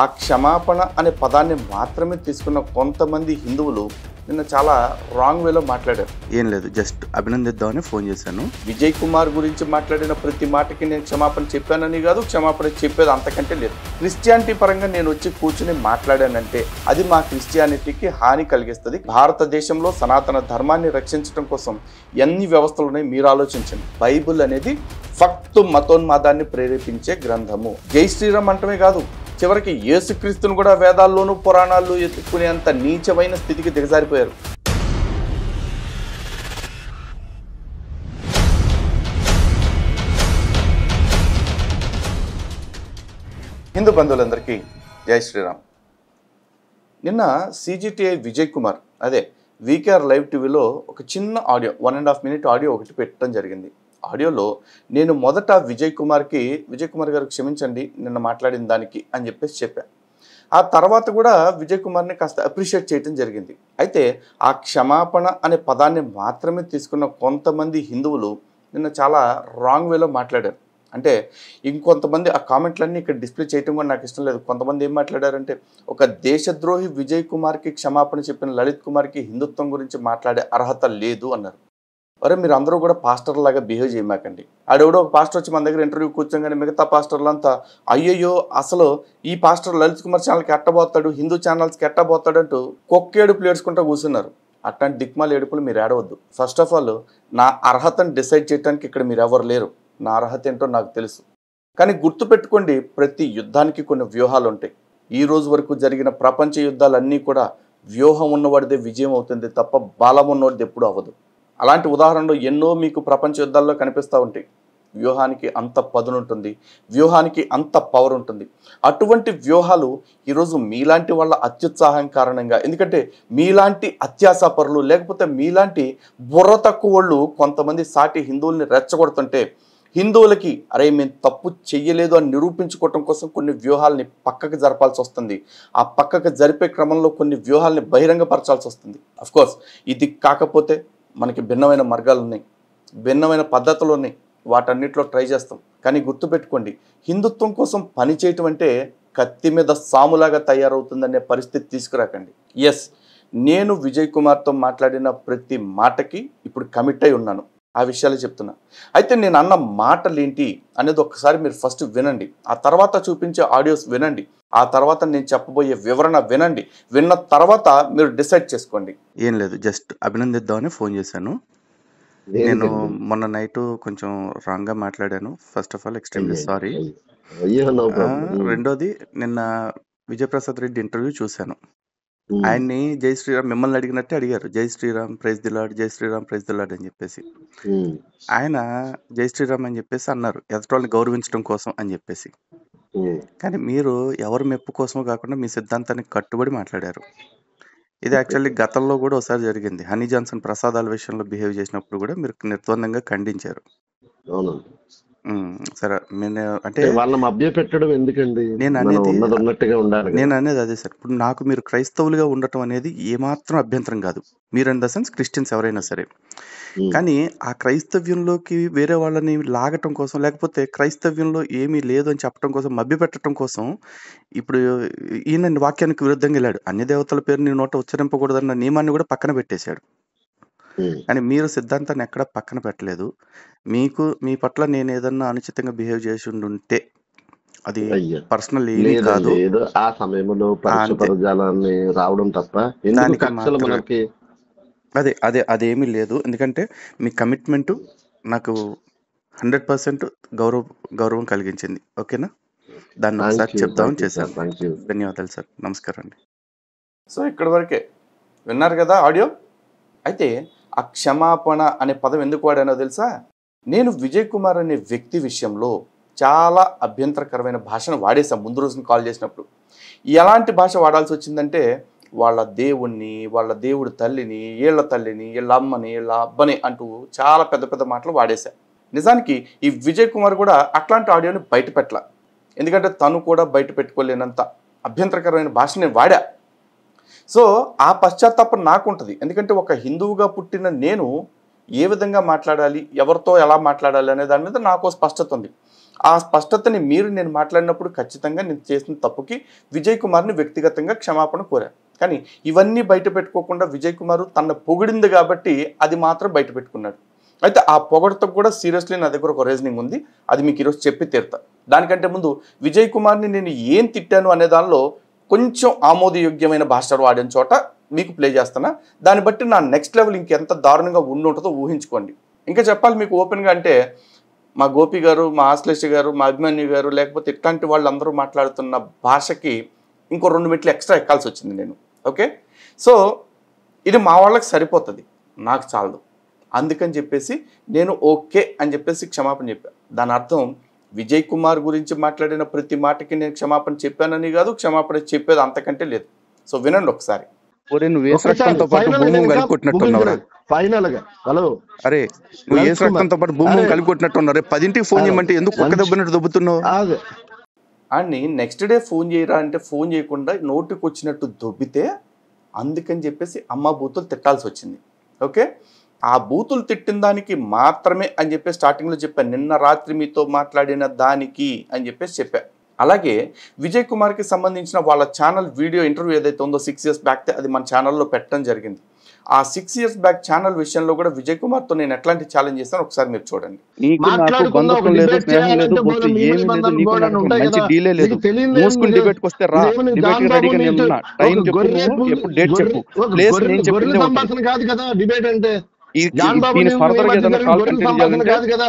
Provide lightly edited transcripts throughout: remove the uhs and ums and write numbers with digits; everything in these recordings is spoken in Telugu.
ఆ క్షమాపణ అనే పదాన్ని మాత్రమే తీసుకున్న కొంతమంది హిందువులు నిన్న చాలా రాంగ్ వేలో మాట్లాడారు. ఏం లేదు, జస్ట్ అభినందిద్దామని ఫోన్ చేశాను. విజయ్ కుమార్ గురించి మాట్లాడిన ప్రతి మాటకి నేను క్షమాపణ చెప్పానని కాదు, క్షమాపణ చెప్పేది అంతకంటే లేదు. క్రిస్టియానిటీ పరంగా నేను వచ్చి కూర్చుని మాట్లాడానంటే అది మా క్రిస్టియానిటీకి హాని కలిగిస్తుంది. భారతదేశంలో సనాతన ధర్మాన్ని రక్షించడం కోసం ఎన్ని వ్యవస్థలు ఉన్నాయి మీరు ఆలోచించండి. బైబుల్ అనేది ఫక్తు మతోన్మాదాన్ని ప్రేరేపించే గ్రంథము. జై శ్రీరామ్ అంటమే కాదు, చివరికి యేసుక్రీస్తును కూడా వేదాల్లోనూ పురాణాల్లో ఎత్తుకునేంత నీచమైన స్థితికి దిగజారిపోయారు. హిందూ బంధువులందరికీ జై శ్రీరామ్. నిన్న CGTI విజయ్ కుమార్ అదే వీకేఆర్ లైవ్ టీవీలో ఒక చిన్న ఆడియో 1.5 minute ఆడియో ఒకటి పెట్టడం జరిగింది. ఆడియోలో నేను మొదట విజయ్ కుమార్ గారు క్షమించండి నిన్న మాట్లాడిన దానికి అని చెప్పేసి చెప్పాను. ఆ తర్వాత కూడా విజయ్ కుమార్ని కాస్త అప్రిషియేట్ చేయడం జరిగింది. అయితే ఆ క్షమాపణ అనే పదాన్ని మాత్రమే తీసుకున్న కొంతమంది హిందువులు నిన్న చాలా రాంగ్ వేలో మాట్లాడారు. అంటే ఇంకొంతమంది ఆ కామెంట్లన్నీ ఇక్కడ డిస్ప్లే చేయడం కూడా నాకు ఇష్టం లేదు. కొంతమంది ఏం మాట్లాడారంటే, ఒక దేశద్రోహి విజయ్ కుమార్కి క్షమాపణ చెప్పిన లలిత్ కుమార్కి హిందుత్వం గురించి మాట్లాడే అర్హత లేదు అన్నారు. అరే మీరు అందరూ కూడా పాస్టర్ లాగా బిహేవ్ చేయమాకండి. ఆడెవడో ఒక పాస్టర్ వచ్చి మన దగ్గర ఇంటర్వ్యూ కూర్చోగానే మిగతా పాస్టర్లంతా అయ్యయ్యో అసలు ఈ పాస్టర్ లలిత్ కుమార్ ఛానల్కి ఎట్టబోతాడు, హిందూ ఛానల్స్కి ఎట్టబోతాడు అంటూ కొక్కేడుపులు ఏడ్చుకుంటూ కూర్చున్నారు. అట్లాంటి దిక్మాల ఏడుపులు మీరు ఏడవద్దు. ఫస్ట్ ఆఫ్ ఆల్ నా అర్హతను డిసైడ్ చేయడానికి ఇక్కడ మీరు ఎవరు లేరు. నా అర్హత ఏంటో నాకు తెలుసు. కానీ గుర్తుపెట్టుకోండి, ప్రతి యుద్ధానికి కొన్ని వ్యూహాలు ఉంటాయి. ఈ రోజు వరకు జరిగిన ప్రపంచ యుద్ధాలన్నీ కూడా వ్యూహం ఉన్నవాడిదే విజయం అవుతుంది తప్ప బలం ఉన్నవాడిది ఎప్పుడూ అవ్వదు. అలాంటి ఉదాహరణలు ఎన్నో మీకు ప్రపంచ యుద్ధాల్లో కనిపిస్తూ ఉంటాయి. వ్యూహానికి అంత పదునుంటుంది, వ్యూహానికి అంత పవర్ ఉంటుంది. అటువంటి వ్యూహాలు ఈరోజు మీలాంటి వాళ్ళ అత్యుత్సాహం కారణంగా, ఎందుకంటే మీలాంటి అత్యాశాపరులు లేకపోతే మీలాంటి బుర్ర తక్కువ వాళ్ళు కొంతమంది సాటి హిందువుల్ని రెచ్చగొడుతుంటే హిందువులకి అరే మేము తప్పు చెయ్యలేదు అని నిరూపించుకోవటం కోసం కొన్ని వ్యూహాలని పక్కకు జరపాల్సి వస్తుంది. ఆ పక్కకు జరిపే క్రమంలో కొన్ని వ్యూహాలని బహిరంగపరచాల్సి వస్తుంది. అఫ్కోర్స్ ఇది కాకపోతే మనకి భిన్నమైన మార్గాలు ఉన్నాయి, భిన్నమైన పద్ధతులు ఉన్నాయి, వాటన్నిటిలో ట్రై చేస్తాం. కానీ గుర్తుపెట్టుకోండి, హిందుత్వం కోసం పని చేయటం అంటే కత్తి మీద సాములాగా తయారవుతుందనే పరిస్థితి తీసుకురాకండి. ఎస్, నేను విజయ్ కుమార్తో మాట్లాడిన ప్రతి మాటకి ఇప్పుడు కమిట్ అయి ఉన్నాను. ఆ విషయాలు చెప్తున్నా. అయితే నేను అన్న మాటలు ఏంటి అనేది ఒక్కసారి మీరు ఫస్ట్ వినండి. ఆ తర్వాత చూపించే ఆడియోస్ వినండి. ఆ తర్వాత నేను చెప్పబోయే వివరణ వినండి. విన్న తర్వాత మీరు డిసైడ్ చేసుకోండి. ఏం లేదు, జస్ట్ అభినందిద్దామని ఫోన్ చేశాను. నేను మొన్న నైట్ కొంచెం రాంగ్గా మాట్లాడాను. First of all extremely sorry. రెండోది, నిన్న విజయప్రసాద్ రెడ్డి ఇంటర్వ్యూ చూశాను. ఆయన్ని జై శ్రీరామ్ మిమ్మల్ని అడిగినట్టే అడిగారు, జై శ్రీరామ్ ప్రైజ్ ది లార్డ్, జై శ్రీరామ్ ప్రైజ్ ది లార్డ్ అని చెప్పేసి. ఆయన జై శ్రీరామ్ అని చెప్పేసి అన్నారు, ఎదుటోళ్ళని గౌరవించడం కోసం అని చెప్పేసి. కానీ మీరు ఎవరు మెప్పు కోసమో కాకుండా మీ సిద్ధాంతానికి కట్టుబడి మాట్లాడారు. ఇది యాక్చువల్లీ గతంలో కూడా ఒకసారి జరిగింది. హనీ జాన్సన్ ప్రసాదాల విషయంలో బిహేవ్ చేసినప్పుడు కూడా మీరు నిర్ద్వందంగా ఖండించారు. సరే, అంటే వాళ్ళని మభ్య పెట్టడం ఎందుకండి? నేను అనేది అదే సార్. ఇప్పుడు నాకు మీరు క్రైస్తవులుగా ఉండటం అనేది ఏమాత్రం అభ్యంతరం కాదు. మీరు ఇన్ ద సెన్స్ క్రిస్టియన్స్ ఎవరైనా సరే. కానీ ఆ క్రైస్తవ్యంలోకి వేరే వాళ్ళని లాగటం కోసం, లేకపోతే క్రైస్తవ్యంలో ఏమీ లేదు అని చెప్పడం కోసం, మభ్య పెట్టడం కోసం ఇప్పుడు ఈయన వాక్యానికి విరుద్ధంగా వెళ్ళాడు. అన్ని దేవతల పేరు నీ నోట ఉచ్చరింపకూడదన్న నియమాన్ని కూడా పక్కన పెట్టేశాడు. కానీ మీరు సిద్ధాంతాన్ని ఎక్కడ పక్కన పెట్టలేదు. మీ పట్ల నేను ఏదన్నా అనుచితంగా బిహేవ్ చేసి ఉంటే అది పర్సనల్ ఏమీ కాదు. ఆ సమయంలో రావడం తప్ప అదేమీ లేదు. ఎందుకంటే మీ కమిట్మెంట్ నాకు 100% గౌరవం కలిగించింది. ఓకేనా? దాన్ని ఒకసారి చెప్దామని చేశాను. ధన్యవాదాలు సార్. నమస్కారం అండి. సో ఇక్కడి వరకే విన్నారు కదా ఆడియో. అయితే ఆ క్షమాపణ అనే పదం ఎందుకు వాడానో తెలుసా? నేను విజయ్ కుమార్ అనే వ్యక్తి విషయంలో చాలా అభ్యంతరకరమైన భాషను వాడేశాను ముందు రోజున కాల్ చేసినప్పుడు. ఎలాంటి భాష వాడాల్సి వచ్చిందంటే, వాళ్ళ దేవుణ్ణి, వాళ్ళ దేవుడి తల్లిని, వీళ్ళ తల్లిని, వీళ్ళ అమ్మని, వీళ్ళ అబ్బని అంటూ చాలా పెద్ద పెద్ద మాటలు వాడేశాను. నిజానికి ఈ విజయ్ కుమార్ కూడా అట్లాంటి ఆడియోని బయట పెట్టాల. ఎందుకంటే తను కూడా బయట పెట్టుకోలేనంత అభ్యంతరకరమైన భాష నేను వాడా. సో ఆ పశ్చాత్తాపం నాకు ఉంటుంది. ఎందుకంటే ఒక హిందువుగా పుట్టిన నేను ఏ విధంగా మాట్లాడాలి, ఎవరితో ఎలా మాట్లాడాలి అనే దాని మీద నాకు స్పష్టత ఉంది. ఆ స్పష్టతని నేను మాట్లాడినప్పుడు ఖచ్చితంగా నేను చేసిన తప్పుకి విజయ్ కుమార్ని వ్యక్తిగతంగా క్షమాపణ కోరాను. కానీ ఇవన్నీ బయట పెట్టుకోకుండా విజయ్ కుమార్ తన పొగిడింది కాబట్టి అది మాత్రం బయట పెట్టుకున్నాడు. అయితే ఆ పొగడతో కూడా సీరియస్లీ నా దగ్గర ఒక రీజనింగ్ ఉంది, అది మీకు ఈరోజు చెప్పి తీరుతా. దానికంటే ముందు విజయ్ కుమార్ని నేను ఏం తిట్టాను అనే దానిలో కొంచెం ఆమోదయోగ్యమైన భాష వాడిన చోట మీకు ప్లే చేస్తున్నా. దాన్ని బట్టి నా నెక్స్ట్ లెవెల్ ఇంకెంత దారుణంగా ఉంటుందో ఊహించుకోండి. ఇంకా చెప్పాలి మీకు ఓపెన్గా అంటే, మా గోపి గారు, మా ఆశ్లేష గారు, మా అభిమన్యు గారు, లేకపోతే ఇట్లాంటి వాళ్ళందరూ మాట్లాడుతున్న భాషకి ఇంకో 2 మెట్లు ఎక్స్ట్రా ఎక్కాల్సి వచ్చింది నేను. ఓకే, సో ఇది మా వాళ్ళకి సరిపోతుంది, నాకు చాలదు. అందుకని చెప్పేసి నేను ఓకే అని చెప్పేసి క్షమాపణ చెప్పాను. దాని అర్థం విజయ్ కుమార్ గురించి మాట్లాడిన ప్రతి మాటకి నేను క్షమాపణ చెప్పానని కాదు, క్షమాపణ చెప్పేది అంతకంటే లేదు. సో వినండి ఒకసారి. నువ్వు ఏసు రక్తంతో పాటు భూమి కలిపొట్టినట్టున్నావురా. అరే నువ్వు ఏసు రక్తంతో పాటు భూమి కలిపొట్టినట్టున్నావు. రేపు 10ంటికి ఫోన్ చేయమంటే ఎందుకు ఒక్క దెబ్బనట్టు దొబ్బుతున్నావు? అని నెక్స్ట్ డే ఫోన్ చేయరా అంటే ఫోన్ చేయకుండా నోటికి వచ్చినట్టు దొబ్బితే అందుకని చెప్పేసి అమ్మ బూతులు తిట్టాల్సి వచ్చింది. ఓకే, ఆ బూతులు తిట్టిన దానికి మాత్రమే అని చెప్పి స్టార్టింగ్లో చెప్పాను, నిన్న రాత్రి మీతో మాట్లాడిన దానికి అని చెప్పేసి చెప్పాను. అలాగే విజయ్ కుమార్కి సంబంధించిన వాళ్ళ ఛానల్ వీడియో ఇంటర్వ్యూ ఏదైతే ఉందో 6 years బ్యాక్, అది మన ఛానల్లో పెట్టడం జరిగింది. ఆ 6 years బ్యాక్ ఛానల్ విషయంలో కూడా విజయ్ కుమార్తో నేను ఎట్లాంటి ఛాలెంజ్ చేస్తాను ఒకసారి మీరు చూడండి.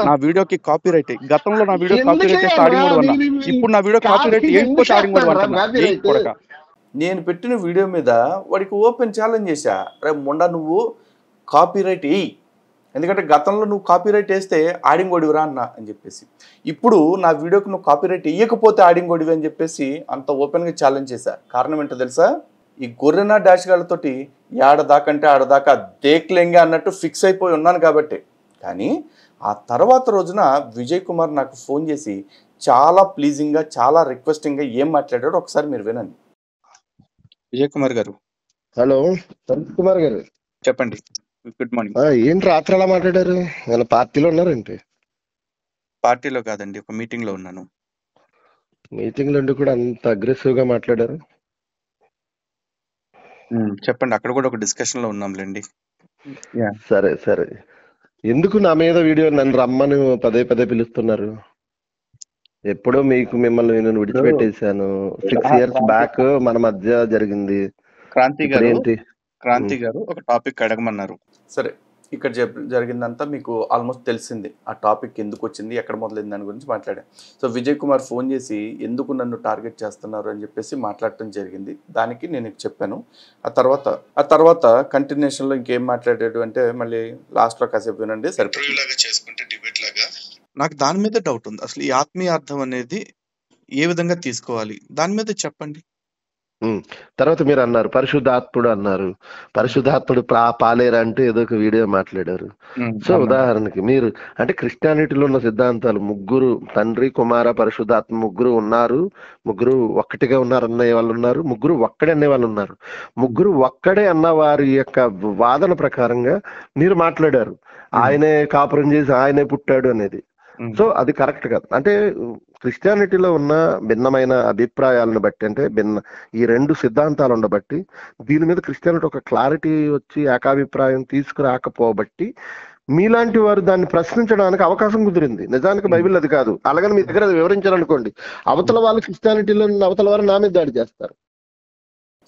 నా వీడియోకి కాపీ రైట్, గతంలో నా వీడియో కాపీ రైట్ చేస్తే ఆడింగ్ కూడా అన్నా, ఇప్పుడు నా వీడియో కాపీ రైట్ వేయకపోతే ఆడింగ్ కూడా అంటున్నా. నేను పెట్టిన వీడియో మీద వాడికి ఓపెన్ ఛాలెంజ్ చేశా, రే ముండా నువ్వు కాపీ రైట్ వేయి, ఎందుకంటే గతంలో నువ్వు కాపీ రైట్ వేస్తే ఆడింగ్ ఒడివిరా అన్న అని చెప్పేసి, ఇప్పుడు నా వీడియోకి నువ్వు కాపీ రైట్ వేయకపోతే ఆడింగ్ ఒడివి అని చెప్పేసి అంత ఓపెన్గా ఛాలెంజ్ చేశా. కారణం ఏంటో తెలుసా? ఈ గొర్రెనా డాష్ గాళ్ళతోటి ఏడదాకంటే ఆడదాకా దేక్లేంగా అన్నట్టు ఫిక్స్ అయిపోయి ఉన్నాను కాబట్టి. కానీ ఆ తర్వాత రోజున విజయ్ కుమార్ నాకు ఫోన్ చేసి చాలా ప్లీజింగ్గా, చాలా రిక్వెస్టింగ్గా ఏం మాట్లాడాడో ఒకసారి మీరు వినండి. విజయ్ కుమార్ గారు. హలో కుమార్ గారు, చెప్పండి. Good morning. ఏంటి రాత్రి అలా మాట్లాడారు? పార్టీలో ఉన్నారేంటి? పార్టీలో కాదండి, ఒక మీటింగ్ లో ఉన్నాను. మీటింగ్ లో కూడా అంత అగ్రెసివ్ గా మాట్లాడారు? చెప్పండి, అక్కడ కూడా ఒక డిస్కషన్ లో ఉన్నాంలేండి. సరే సరే, ఎందుకు నా మీద వీడియో నన్ను రమ్మని పదే పదే పిలుస్తున్నారు? ఎప్పుడో మిమ్మల్ని నేను విడిచిపెట్టేశాను. 6 years బ్యాక్ మన మధ్య జరిగింది. క్రాంతి గారు ఒక టాపిక్ అడగమన్నారు. సరే, ఇక్కడ జరిగిందంతా మీకు ఆల్మోస్ట్ తెలిసింది. ఆ టాపిక్ ఎందుకు వచ్చింది, ఎక్కడ మొదలైంది దాని గురించి మాట్లాడాను. సో విజయ్ కుమార్ ఫోన్ చేసి ఎందుకు నన్ను టార్గెట్ చేస్తున్నారు అని చెప్పేసి మాట్లాడటం జరిగింది. దానికి నేను చెప్పాను. ఆ తర్వాత కంటిన్యూషన్లో ఇంకేం మాట్లాడాడు అంటే మళ్ళీ లాస్ట్లో కాసేపు వినండి సరిపోయేలాగా చేసుకుంటే డిబేట్ లాగా. నాకు దాని మీద డౌట్ ఉంది. అసలు ఈ ఆత్మీయ అర్థం అనేది ఏ విధంగా తీసుకోవాలి, దాని మీద చెప్పండి. తర్వాత మీరు అన్నారు పరిశుద్ధాత్ముడు అన్నారు. పరిశుద్ధాత్ముడు పాలేరా అంటే ఏదో ఒక వీడియో మాట్లాడారు. సో ఉదాహరణకి మీరు అంటే క్రిస్టియానిటీలో ఉన్న సిద్ధాంతాలు ముగ్గురు, తండ్రి కుమార పరిశుద్ధాత్మ ముగ్గురు ఉన్నారు, ముగ్గురు ఒక్కటిగా ఉన్నారు అనే వాళ్ళు ఉన్నారు, ముగ్గురు ఒక్కడే అనే వాళ్ళు ఉన్నారు. ముగ్గురు ఒక్కడే అన్న వారి యొక్క వాదన ప్రకారంగా మీరు మాట్లాడారు, ఆయనే కాపురం చేసి ఆయనే పుట్టాడు అనేది. సో అది కరెక్ట్ కాదు. అంటే క్రిస్టియానిటీలో ఉన్న భిన్నమైన అభిప్రాయాలను బట్టి, అంటే ఈ 2 సిద్ధాంతాలను బట్టి దీని మీద క్రిస్టియానిటీ ఒక క్లారిటీ వచ్చి ఏకాభిప్రాయం తీసుకురాకపోబట్టి మీలాంటి వారు దాన్ని ప్రశ్నించడానికి అవకాశం కుదిరింది. నిజానికి బైబిల్ అది కాదు. అలాగని మీ దగ్గర అది వివరించాలనుకోండి, అవతల వాళ్ళు క్రిస్టియానిటీలో అవతల వారు నా మీద దాడి చేస్తారు.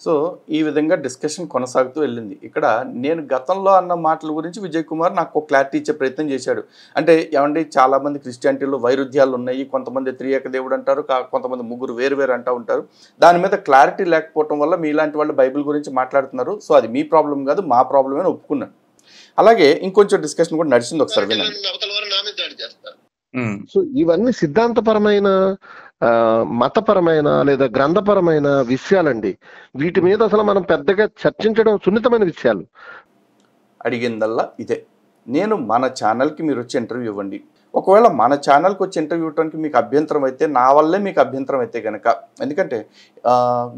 సో ఈ విధంగా డిస్కషన్ కొనసాగుతూ వెళ్ళింది. ఇక్కడ నేను గతంలో అన్న మాటల గురించి విజయ్ కుమార్ నాకు క్లారిటీ ఇచ్చే ప్రయత్నం చేశాడు. అంటే ఏమంటే చాలామంది క్రిస్టియానిటీలో వైరుధ్యాలు ఉన్నాయి, కొంతమంది త్రియేక దేవుడు అంటారు, కొంతమంది ముగ్గురు వేరు అంటూ ఉంటారు. దాని మీద క్లారిటీ లేకపోవడం వల్ల మీలాంటి వాళ్ళు బైబిల్ గురించి మాట్లాడుతున్నారు. సో అది మీ ప్రాబ్లం కాదు, మా ప్రాబ్లమే అని ఒప్పుకున్నాను. అలాగే ఇంకొంచెం డిస్కషన్ కూడా నడిచింది, ఒకసారి వినండి. సో ఇవన్నీ సిద్ధాంతపరమైన, మతపరమైన లేదా గ్రంథపరమైన విషయాలండి. వీటి మీద అసలు మనం పెద్దగా చర్చించడం సున్నితమైన విషయాలు. అడిగిందల్లా ఇదే, నేను మన ఛానల్కి మీరు వచ్చి ఇంటర్వ్యూ ఇవ్వండి. ఒకవేళ మన ఛానల్కి వచ్చి ఇంటర్వ్యూ ఇవ్వడానికి మీకు అభ్యంతరం అయితే, నా వల్లే మీకు అభ్యంతరం అయితే కనుక, ఎందుకంటే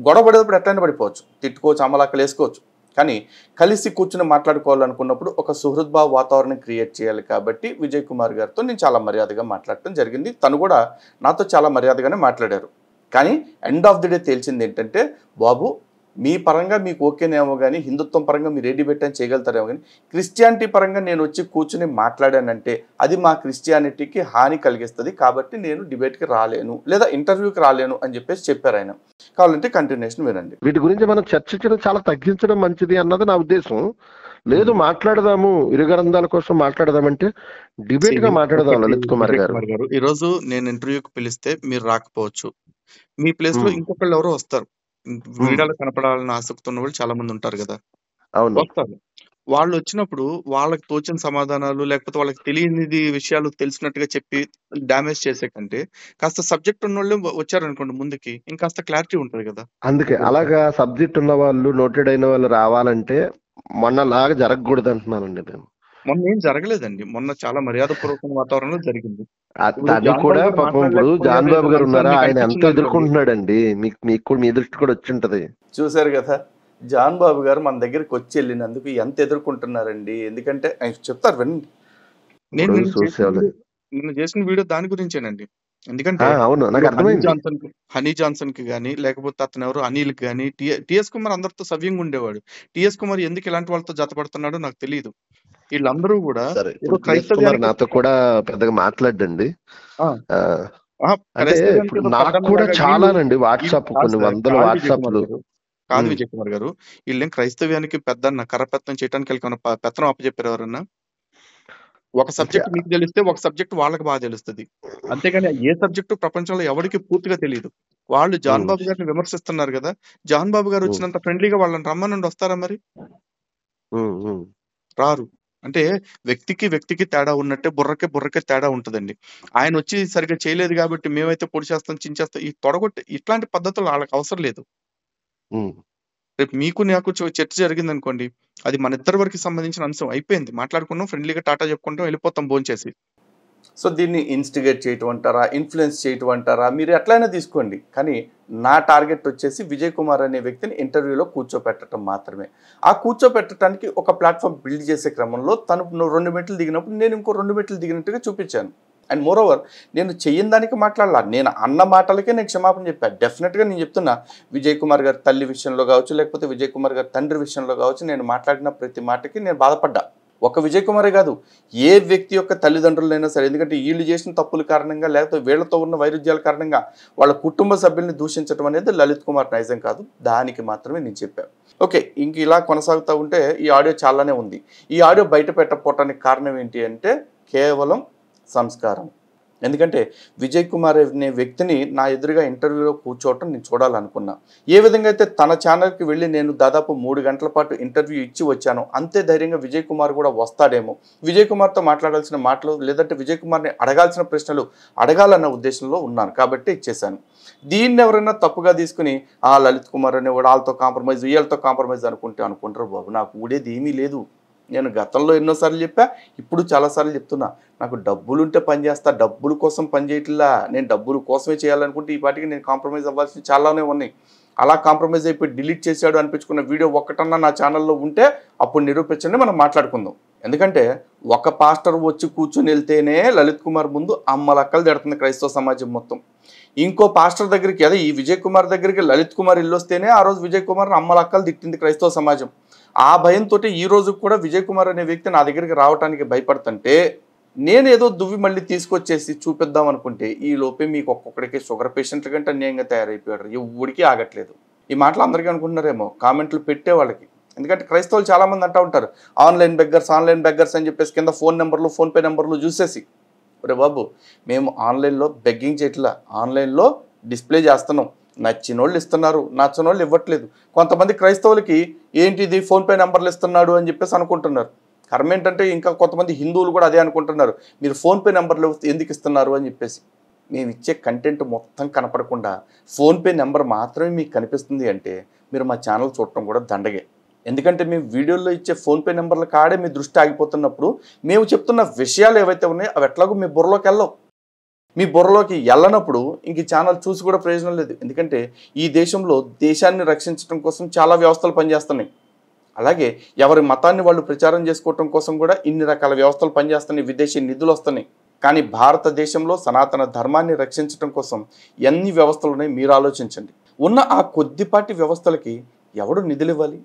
గొడవ పడేటప్పుడు ఎట్లయినా పడిపోవచ్చు, తిట్టుకోవచ్చు, అమలాక్కలు వేసుకోవచ్చు. కానీ కలిసి కూర్చుని మాట్లాడుకోవాలనుకున్నప్పుడు ఒక సుహృద్భావ వాతావరణం క్రియేట్ చేయాలి. కాబట్టి విజయ్ కుమార్ గారితో నేను చాలా మర్యాదగా మాట్లాడటం జరిగింది. తను కూడా నాతో చాలా మర్యాదగానే మాట్లాడారు. కానీ ఎండ్ ఆఫ్ ది డే తేల్చింది ఏంటంటే, బాబు మీ పరంగా మీకు ఓకేనేమో కానీ, హిందుత్వం పరంగా మీరు ఏ డిబేట్ అని చేయగలుగుతారేమో కానీ, క్రిస్టియానిటీ పరంగా నేను వచ్చి కూర్చుని మాట్లాడానంటే అది మా క్రిస్టియానిటీకి హాని కలిగిస్తుంది. కాబట్టి నేను డిబేట్కి రాలేను లేదా ఇంటర్వ్యూకి రాలేను అని చెప్పేసి చెప్పారు ఆయన. కావాలంటే కంటిన్యూషన్ వినండి. వీటి గురించి మనం చర్చించడం చాలా తగ్గించడం మంచిది అన్నది నా ఉద్దేశం. లేదు మాట్లాడదాము, ఇరు గ్రంథాల కోసం మాట్లాడదామంటే డిబేట్ గా మాట్లాడదాం. లలిత్ కుమార్ గారు, ఈ రోజు నేను ఇంటర్వ్యూకి పిలిస్తే మీరు రాకపోవచ్చు. మీ ప్లేస్ లో ఇంకొకళ్ళు ఎవరో వస్తారు. వీడియోలో కనపడాలని ఆసక్తి ఉన్న వాళ్ళు చాలా మంది ఉంటారు కదా, వస్తారు. వాళ్ళు వచ్చినప్పుడు వాళ్ళకి తోచిన సమాధానాలు లేకపోతే వాళ్ళకి తెలియనిది విషయాలు తెలిసినట్టుగా చెప్పి డ్యామేజ్ చేసే కంటే కాస్త సబ్జెక్ట్ ఉన్న వాళ్ళు వచ్చారనుకోండి ముందుకి, ఇంకాస్త క్లారిటీ ఉంటది కదా. అందుకే అలాగా సబ్జెక్ట్ ఉన్న వాళ్ళు, నోటెడ్ అయిన వాళ్ళు రావాలంటే మొన్నలాగా జరగకూడదు అంటున్నానండి నేను. మొన్న ఏం జరగలేదండి. మొన్న చాలా మర్యాదపూర్వకమైన వాతావరణంలో జరిగింది. అది కూడా పాపం ఇప్పుడు జాన్ బాబు గారు ఉన్నారా, ఆయన ఎంత ఎదుర్కొంటున్నాడండి. మీకు కూడా మీ దృష్టి కూడా వచ్చి ఉంటది. చూసారు కదా, జాన్ బాబు గారు మన దగ్గరికి వచ్చి వెళ్ళినందుకు ఎంత ఎదుర్కొంటున్నారండి. ఎందుకంటే ఆయన చెప్తారు వినండి. నేను చేసిన వీడియో దాని గురించేనండి. ఎందుకంటే హనీ జాన్సన్ కి గానీ లేకపోతే అతను ఎవరు అనిల్ కి గానీ, టిఎస్ కుమార్ అందరితో సవ్యంగా ఉండేవాడు. టిఎస్ కుమార్ ఎందుకు ఇలాంటి వాళ్ళతో జతపడుతున్నాడో నాకు తెలియదు. వీళ్ళందరూ కూడా నాతో కూడా పెద్దగా మాట్లాడండి. నాకు కూడా చాలానండి వాట్సాప్, కొన్ని వందల వాట్సాప్లు. కాదు విజయ్ కుమార్ గారు, వీళ్ళేం క్రైస్తవ్యానికి పెద్దన్న కరపెత్తం చేయడానికి వెళ్ళి పెత్తనం అప్పచెప్పారు ఎవరన్నా? ఒక సబ్జెక్ట్ మీకు తెలిస్తే ఒక సబ్జెక్ట్ వాళ్ళకి బాగా తెలుస్తుంది. అంతేగాని ఏ సబ్జెక్టు ప్రపంచంలో ఎవరికి పూర్తిగా తెలియదు. వాళ్ళు జాన్ బాబు గారిని విమర్శిస్తున్నారు కదా, జాన్ బాబు గారు వచ్చినంత ఫ్రెండ్లీగా వాళ్ళని రమ్మనండి, వస్తారా మరి? రారు. అంటే వ్యక్తికి తేడా ఉన్నట్టే బుర్రకే తేడా ఉంటదండి. ఆయన వచ్చి సరిగ్గా చేయలేదు కాబట్టి మేమైతే పొడి చేస్తాం, చించేస్తాం, ఈ తొడగొట్టి ఇట్లాంటి పద్ధతులు వాళ్ళకి అవసరం లేదు. రేపు మీకు నాకు చర్చ జరిగింది అనుకోండి, అది మన ఇద్దరి వరకు సంబంధించిన అంశం, అయిపోయింది, మాట్లాడుకున్నాం, ఫ్రెండ్లీగా టాటా చెప్పుకుంటాం, వెళ్ళిపోతాం భోంచేసి. సో దీన్ని ఇన్స్టిగేట్ చేయటం అంటారా, ఇన్ఫ్లుయెన్స్ చేయటం అంటారా, మీరు ఎట్లయినా తీసుకోండి. కానీ నా టార్గెట్ వచ్చేసి విజయ్ కుమార్ అనే వ్యక్తిని ఇంటర్వ్యూలో కూర్చోపెట్టడం మాత్రమే. ఆ కూర్చోపెట్టడానికి ఒక ప్లాట్ఫామ్ బిల్డ్ చేసే క్రమంలో తను 2 మెట్లు దిగినప్పుడు నేను ఇంకో 2 మెట్లు దిగినట్టుగా చూపించాను. అండ్ మోర్ ఓవర్ నేను చెయ్యని దానికి మాట్లాడాల, నేను అన్న మాటలకే నేను క్షమాపణ చెప్పాను. డెఫినెట్గా నేను చెప్తున్నా, విజయ్ కుమార్ గారి తల్లి విషయంలో కావచ్చు, లేకపోతే విజయ్ కుమార్ గారి తండ్రి విషయంలో కావచ్చు, నేను మాట్లాడిన ప్రతి మాటకి నేను బాధపడ్డా. ఒక విజయ్ కుమారే కాదు, ఏ వ్యక్తి యొక్క తల్లిదండ్రులైనా సరే. ఎందుకంటే వీళ్ళు చేసిన తప్పుల కారణంగా లేకపోతే వీళ్ళతో ఉన్న వైరుధ్యాల కారణంగా వాళ్ళ కుటుంబ సభ్యుల్ని దూషించడం అనేది లలిత్ కుమార్ నైజం కాదు. దానికి మాత్రమే నేను చెప్పాను. ఓకే, ఇంక ఇలా కొనసాగుతూ ఉంటే ఈ ఆడియో చాలానే ఉంది. ఈ ఆడియో బయట పెట్టకపోవటానికి కారణం ఏంటి అంటే కేవలం సంస్కారం. ఎందుకంటే విజయ్ కుమార్ అనే వ్యక్తిని నా ఎదురుగా ఇంటర్వ్యూలో కూర్చోవటం నేను చూడాలనుకున్నా. ఏ విధంగా అయితే తన ఛానల్కి వెళ్ళి నేను దాదాపు 3 గంటల పాటు ఇంటర్వ్యూ ఇచ్చి వచ్చానో అంతే ధైర్యంగా విజయ్ కుమార్ కూడా వస్తాడేమో, విజయ్ కుమార్తో మాట్లాడాల్సిన మాటలు లేదంటే విజయ్ కుమార్ని అడగాల్సిన ప్రశ్నలు అడగాలన్న ఉద్దేశంలో ఉన్నాను కాబట్టి ఇచ్చేశాను. దీన్ని ఎవరైనా తప్పుగా తీసుకుని ఆ లలిత్ కుమార్ అనే వాళ్ళతో కాంప్రమైజ్, వీళ్ళతో కాంప్రమైజ్ అనుకుంటారు. బాబు నాకు ఊడేది ఏమీ లేదు. నేను గతంలో ఎన్నోసార్లు చెప్పా, ఇప్పుడు చాలాసార్లు చెప్తున్నా, నాకు డబ్బులుంటే పని చేస్తా, డబ్బుల కోసం పని చేయట్లా. నేను డబ్బుల కోసమే చేయాలనుకుంటే ఈ పాటికి నేను కాంప్రమైజ్ అవ్వాల్సిన చాలానే ఉన్నాయి. అలా కాంప్రమైజ్ అయిపోయి డిలీట్ చేశాడు అనిపించుకున్న వీడియో ఒక్కటన్నా నా ఛానల్లో ఉంటే అప్పుడు నిరూపించండి, మనం మాట్లాడుకుందాం. ఎందుకంటే ఒక పాస్టర్ వచ్చి కూర్చొని వెళ్తేనే లలిత్ కుమార్ ముందు అమ్మలక్కలు తిడుతుంది క్రైస్తవ సమాజం మొత్తం. ఇంకో పాస్టర్ దగ్గరికి, అదే ఈ విజయ్ కుమార్ దగ్గరికి లలిత్ కుమార్ ఇల్లు వస్తేనే ఆ రోజు విజయ్ కుమార్ని అమ్మలక్కలు తిట్టింది క్రైస్తవ సమాజం. ఆ భయంతో ఈ రోజు కూడా విజయ్ కుమార్ అనే వ్యక్తి నా దగ్గరికి రావడానికి భయపడుతుంటే నేను ఏదో దువ్వి మళ్ళీ తీసుకొచ్చేసి చూపిద్దాం అనుకుంటే ఈ లోపే మీకు ఒక్కొక్కడికి షుగర్ పేషెంట్ల కంటే అన్యాయంగా తయారైపోయాడు. ఎవడికి ఆగట్లేదు. ఈ మాటలు అందరికీ అనుకుంటున్నారేమో కామెంట్లు పెట్టే వాళ్ళకి. ఎందుకంటే క్రైస్తవులు చాలామంది అంటూ ఉంటారు ఆన్లైన్ బెగ్గర్స్ అని చెప్పేసి కింద ఫోన్ నెంబర్లు, ఫోన్పే నెంబర్లు చూసేసి, ఒరే బాబు మేము ఆన్లైన్లో బెగ్గింగ్ చేయట్లా, ఆన్లైన్లో డిస్ప్లే చేస్తున్నాం. నచ్చిన వాళ్ళు ఇస్తున్నారు, నచ్చని వాళ్ళు ఇవ్వట్లేదు. కొంతమంది క్రైస్తవులకి ఏంటిది ఫోన్పే నెంబర్లు ఇస్తున్నాడు అని చెప్పేసి అనుకుంటున్నారు. కర్మ ఏంటంటే ఇంకా కొంతమంది హిందువులు కూడా అదే అనుకుంటున్నారు, మీరు ఫోన్పే నెంబర్లు ఎందుకు ఇస్తున్నారు అని చెప్పేసి. మేము ఇచ్చే కంటెంట్ మొత్తం కనపడకుండా ఫోన్పే నెంబర్ మాత్రమే మీకు కనిపిస్తుంది అంటే మీరు మా ఛానల్ చూడటం కూడా దండగే. ఎందుకంటే మేము వీడియోలో ఇచ్చే ఫోన్పే నెంబర్ల కాడే మీ దృష్టి ఆగిపోతున్నప్పుడు మేము చెప్తున్న విషయాలు ఏవైతే ఉన్నాయో అవి ఎట్లాగో మీ బుర్రలోకి వెళ్ళవు. మీ బుర్రలోకి వెళ్ళనప్పుడు ఇంక ఛానల్ చూసి కూడా ప్రయోజనం లేదు. ఎందుకంటే ఈ దేశంలో దేశాన్ని రక్షించడం కోసం చాలా వ్యవస్థలు పనిచేస్తున్నాయి. అలాగే ఎవరి మతాన్ని వాళ్ళు ప్రచారం చేసుకోవటం కోసం కూడా ఇన్ని రకాల వ్యవస్థలు పనిచేస్తున్నాయి, విదేశీ నిధులు వస్తున్నాయి. కానీ భారతదేశంలో సనాతన ధర్మాన్ని రక్షించడం కోసం ఎన్ని వ్యవస్థలు ఉన్నాయి మీరు ఆలోచించండి. ఉన్న ఆ కొద్దిపాటి వ్యవస్థలకి ఎవడు నిధులు ఇవ్వాలి